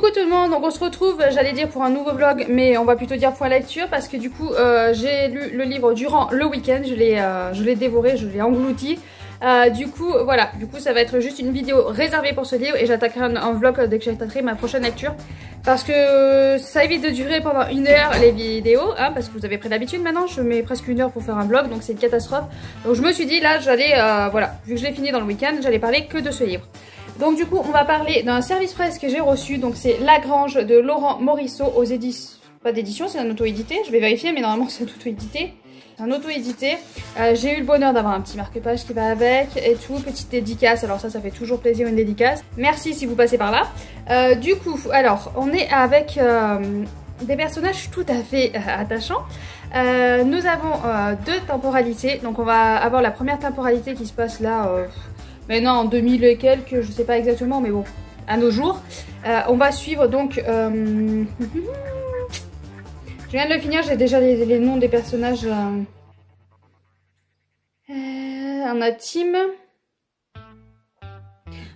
Coucou tout le monde, donc on se retrouve, j'allais dire pour un nouveau vlog, mais on va plutôt dire point lecture parce que du coup j'ai lu le livre durant le week-end, je l'ai dévoré, je l'ai englouti. Du coup voilà, ça va être juste une vidéo réservée pour ce livre et j'attaquerai un vlog dès que j'attaquerai ma prochaine lecture. Parce que ça évite de durer pendant 1 heure les vidéos, hein, parce que vous avez pris l'habitude maintenant, je mets presque 1 heure pour faire un vlog, donc c'est une catastrophe. Donc je me suis dit là j'allais, voilà, vu que je l'ai fini dans le week-end, j'allais parler que de ce livre. Donc du coup on va parler d'un service presse que j'ai reçu, donc c'est La Grange de Laurent Morisseau aux éditions, pas d'édition, c'est un auto-édité, je vais vérifier mais normalement c'est auto-édité. C'est un auto-édité, j'ai eu le bonheur d'avoir un petit marque-page qui va avec et tout, petite dédicace, alors ça fait toujours plaisir une dédicace. Merci si vous passez par là. Du coup, alors on est avec des personnages tout à fait attachants. Nous avons 2 temporalités, donc on va avoir la première temporalité qui se passe là... maintenant en 2000 et quelques, je sais pas exactement, mais bon, à nos jours. On va suivre donc... je viens de le finir, j'ai déjà les noms des personnages. On a Tim.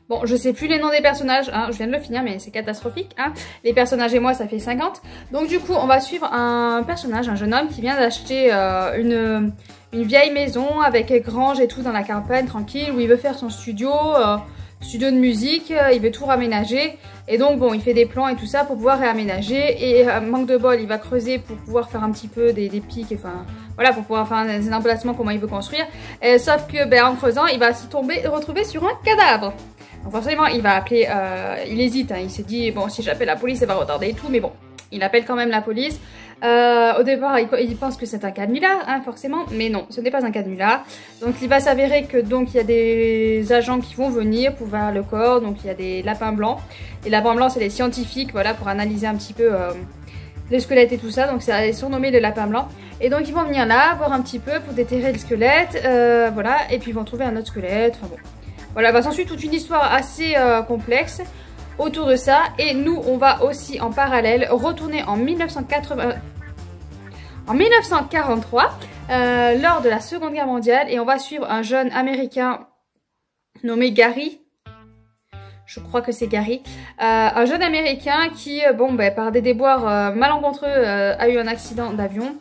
Bon, je sais plus les noms des personnages, hein, je viens de le finir, mais c'est catastrophique. Hein. Les personnages et moi, ça fait 50. Donc du coup, on va suivre un personnage, un jeune homme qui vient d'acheter une vieille maison avec grange et tout dans la campagne, tranquille, où il veut faire son studio, studio de musique, il veut tout raménager. Et donc bon, il fait des plans et tout ça pour pouvoir réaménager. Et manque de bol, il va creuser pour pouvoir faire un petit peu des pics, enfin voilà, pour pouvoir faire des emplacements, comment il veut construire. Sauf que ben, en creusant, il va se retrouver sur un cadavre. Donc forcément, il va appeler, il hésite, hein, il s'est dit, bon, si j'appelle la police, ça va retarder et tout, mais bon, il appelle quand même la police. Au départ, il pense que c'est un canular, hein, forcément, mais non, ce n'est pas un canular. Donc il va s'avérer que donc il y a des agents qui vont venir pour voir le corps, donc il y a des lapins blancs. Les lapins blancs, c'est les scientifiques, voilà, pour analyser un petit peu les squelettes et tout ça, donc c'est surnommé le lapin blanc. Et donc ils vont venir là, voir un petit peu pour déterrer le squelette, voilà, et puis ils vont trouver un autre squelette, enfin bon. Voilà, va s'ensuit toute une histoire assez complexe autour de ça. Et nous, on va aussi en parallèle retourner en 1943, lors de la Seconde Guerre mondiale. Et on va suivre un jeune américain nommé Gary. Je crois que c'est Gary. Un jeune américain qui, bon, ben, par des déboires malencontreux, a eu un accident d'avion.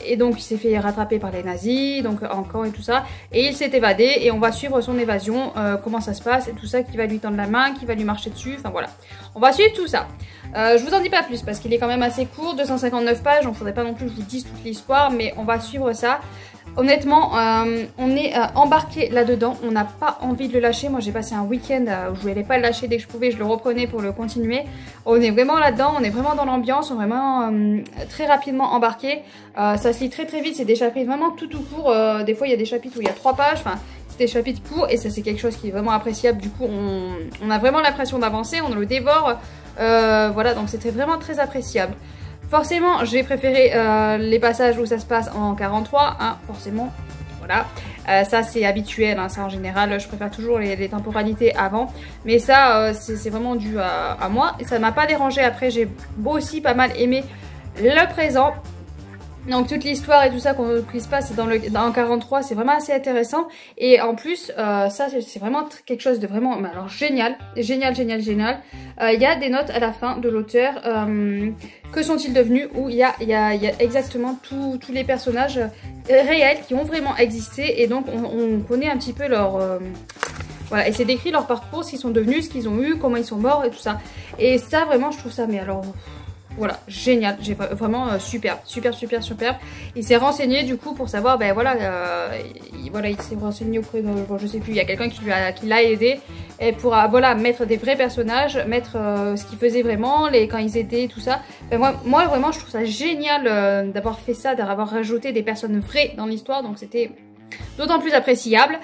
Et donc il s'est fait rattraper par les nazis, donc en camp et tout ça, et il s'est évadé et on va suivre son évasion, comment ça se passe et tout ça, qui va lui tendre la main, qui va lui marcher dessus, enfin voilà, on va suivre tout ça. Je vous en dis pas plus parce qu'il est quand même assez court, 259 pages, donc faudrait pas non plus que je vous dise toute l'histoire, mais on va suivre ça. Honnêtement, on est embarqué là-dedans, on n'a pas envie de le lâcher. Moi j'ai passé un week-end où je voulais pas le lâcher, dès que je pouvais je le reprenais pour le continuer. On est vraiment là-dedans, on est vraiment dans l'ambiance, on est vraiment très rapidement embarqué. Ça se lit très vite, c'est des chapitres vraiment tout court. Des fois il y a des chapitres où il y a 3 pages, enfin c'est des chapitres courts et ça c'est quelque chose qui est vraiment appréciable. Du coup on a vraiment l'impression d'avancer, on le dévore, voilà, donc c'était vraiment très appréciable. Forcément, j'ai préféré les passages où ça se passe en 43, hein, forcément, voilà. Ça, c'est habituel, hein, ça en général, je préfère toujours les temporalités avant. Mais ça, c'est vraiment dû à moi, et ça ne m'a pas dérangé. Après, j'ai aussi pas mal aimé le présent. Donc toute l'histoire et tout ça qui se passe dans 43, c'est vraiment assez intéressant. Et en plus, ça c'est vraiment quelque chose de vraiment, alors génial. Il y a des notes à la fin de l'auteur. Que sont-ils devenus? Où il y a exactement tous les personnages réels qui ont vraiment existé. Et donc on connaît un petit peu leur... voilà, et c'est décrit leur parcours, ce qu'ils sont devenus, ce qu'ils ont eu, comment ils sont morts et tout ça. Et ça vraiment je trouve ça, mais alors... Voilà, génial, j'ai vraiment superbe. Il s'est renseigné du coup pour savoir, ben voilà, il s'est renseigné auprès de, bon, je sais plus, il y a quelqu'un qui l'a aidé et pour voilà, mettre des vrais personnages, mettre ce qu'ils faisaient vraiment, quand ils étaient, tout ça. Ben, moi vraiment je trouve ça génial d'avoir fait ça, d'avoir rajouté des personnes vraies dans l'histoire, donc c'était d'autant plus appréciable.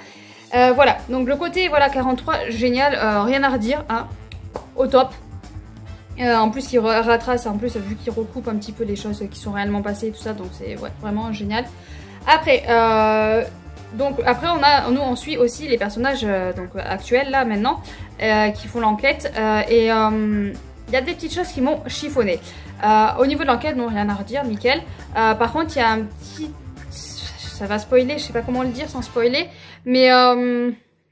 Voilà, donc le côté voilà 43, génial, rien à redire, hein, au top. En plus, il retrace, en plus, vu qu'il recoupe un petit peu les choses qui sont réellement passées et tout ça, donc c'est ouais, vraiment génial. Après, on suit aussi les personnages donc, actuels là maintenant qui font l'enquête et il y a des petites choses qui m'ont chiffonné. Au niveau de l'enquête, non, rien à redire, nickel. Par contre, il y a un petit... Ça va spoiler, je sais pas comment le dire sans spoiler, mais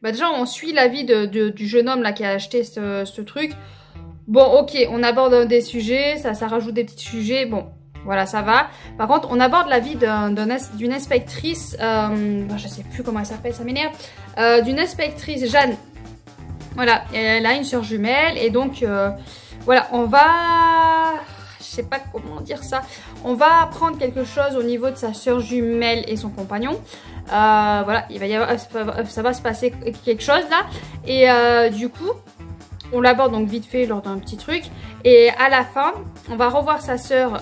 bah déjà on suit la vie du jeune homme là qui a acheté ce truc. Bon, ok, on aborde des sujets, ça rajoute des petits sujets, bon, voilà, ça va. Par contre, on aborde la vie d'une inspectrice, je sais plus comment elle s'appelle, ça m'énerve, d'une inspectrice, Jeanne. Voilà, elle a une sœur jumelle et donc, voilà, on va... Je sais pas comment dire ça. On va apprendre quelque chose au niveau de sa sœur jumelle et son compagnon. Voilà, il va y avoir, ça va se passer quelque chose là. Et du coup... On l'aborde donc vite fait lors d'un petit truc. Et à la fin, on va revoir sa sœur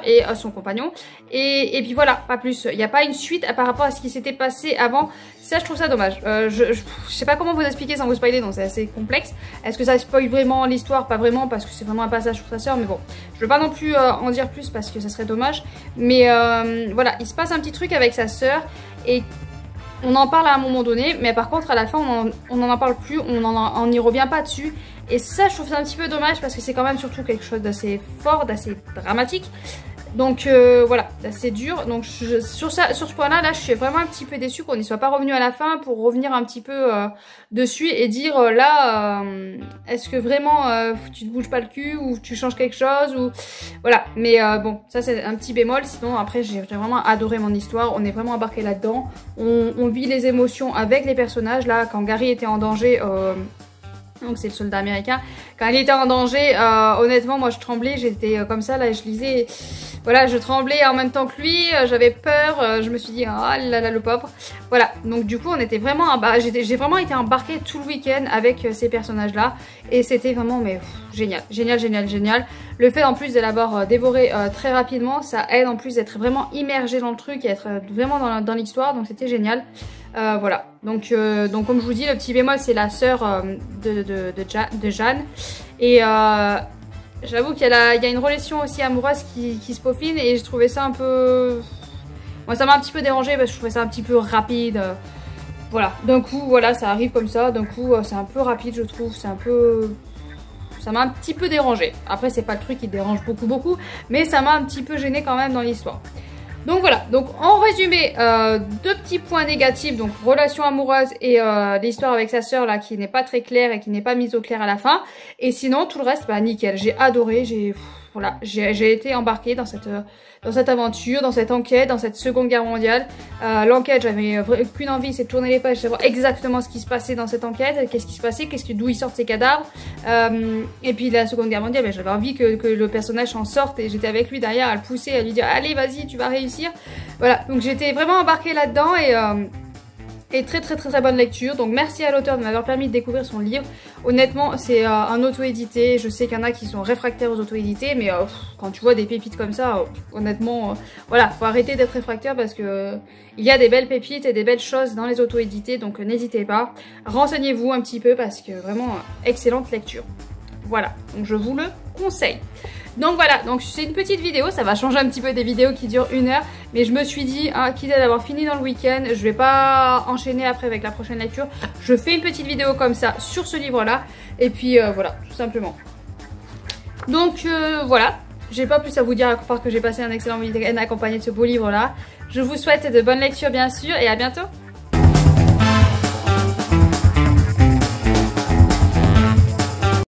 et son compagnon. Et puis voilà, pas plus. Il n'y a pas une suite par rapport à ce qui s'était passé avant. Ça, je trouve ça dommage. Je sais pas comment vous expliquer sans vous spoiler, donc c'est assez complexe. Est-ce que ça spoil vraiment l'histoire? Pas vraiment, parce que c'est vraiment un passage sur sa sœur. Mais bon, je veux pas non plus en dire plus parce que ça serait dommage. Mais voilà, il se passe un petit truc avec sa sœur. Et... on en parle à un moment donné, mais par contre à la fin on n'en parle plus, on n'y revient pas dessus. Et ça je trouve ça un petit peu dommage parce que c'est quand même surtout quelque chose d'assez fort, d'assez dramatique. Donc voilà, c'est dur. Donc sur ce point-là, je suis vraiment un petit peu déçue qu'on n'y soit pas revenu à la fin pour revenir un petit peu dessus et dire est-ce que vraiment tu te bouges pas le cul ou tu changes quelque chose ou voilà. Mais bon, ça c'est un petit bémol. Sinon après j'ai vraiment adoré mon histoire. On est vraiment embarqué là-dedans. On vit les émotions avec les personnages. Là, quand Gary était en danger. Donc c'est le soldat américain. Quand il était en danger, honnêtement, moi je tremblais, j'étais comme ça, là, je lisais, voilà, je tremblais en même temps que lui, j'avais peur, je me suis dit, oh là là, le pauvre. Voilà, donc du coup, on était vraiment, j'ai vraiment été embarquée tout le week-end avec ces personnages-là, et c'était vraiment, mais génial, génial, génial, génial. Le fait en plus de l'avoir dévoré très rapidement, ça aide en plus d'être vraiment immergé dans le truc et être vraiment dans l'histoire, donc c'était génial. Voilà, donc comme je vous dis, le petit bémol c'est la sœur de Jeanne. Et j'avoue qu'il y a une relation aussi amoureuse qui se peaufine et je trouvais ça un peu... Moi ça m'a un petit peu dérangé parce que je trouvais ça un petit peu rapide. Voilà, d'un coup, voilà, ça arrive comme ça, d'un coup c'est un peu rapide je trouve, c'est un peu... Ça m'a un petit peu dérangé. Après c'est pas le truc qui dérange beaucoup, mais ça m'a un petit peu gêné quand même dans l'histoire. Donc voilà, donc en résumé, deux petits points négatifs, donc relation amoureuse et l'histoire avec sa sœur là qui n'est pas très claire et qui n'est pas mise au clair à la fin. Et sinon tout le reste, bah nickel, j'ai adoré, j'ai été embarquée dans cette aventure, dans cette enquête, dans cette seconde guerre mondiale. L'enquête, j'avais qu'une envie, c'est de tourner les pages, de savoir exactement ce qui se passait dans cette enquête, qu'est-ce qui se passait, d'où ils sortent ces cadavres. Et puis la seconde guerre mondiale, j'avais envie que le personnage s'en sorte et j'étais avec lui derrière à le pousser, à lui dire allez vas-y tu vas réussir. Voilà, donc j'étais vraiment embarquée là-dedans et très bonne lecture. Donc merci à l'auteur de m'avoir permis de découvrir son livre. Honnêtement c'est un auto-édité. Je sais qu'il y en a qui sont réfractaires aux auto-édités, mais quand tu vois des pépites comme ça, honnêtement voilà, faut arrêter d'être réfractaire parce que il y a des belles pépites et des belles choses dans les auto-édités, donc n'hésitez pas, renseignez-vous un petit peu parce que vraiment excellente lecture. Voilà, donc je vous le conseille. Donc voilà, donc c'est une petite vidéo, ça va changer un petit peu des vidéos qui durent 1 heure, mais je me suis dit, quitte à l'avoir fini dans le week-end, je vais pas enchaîner après avec la prochaine lecture, je fais une petite vidéo comme ça sur ce livre-là, et puis voilà, tout simplement. Donc voilà, j'ai pas plus à vous dire à part que j'ai passé un excellent week-end accompagné de ce beau livre-là. Je vous souhaite de bonnes lectures bien sûr, et à bientôt.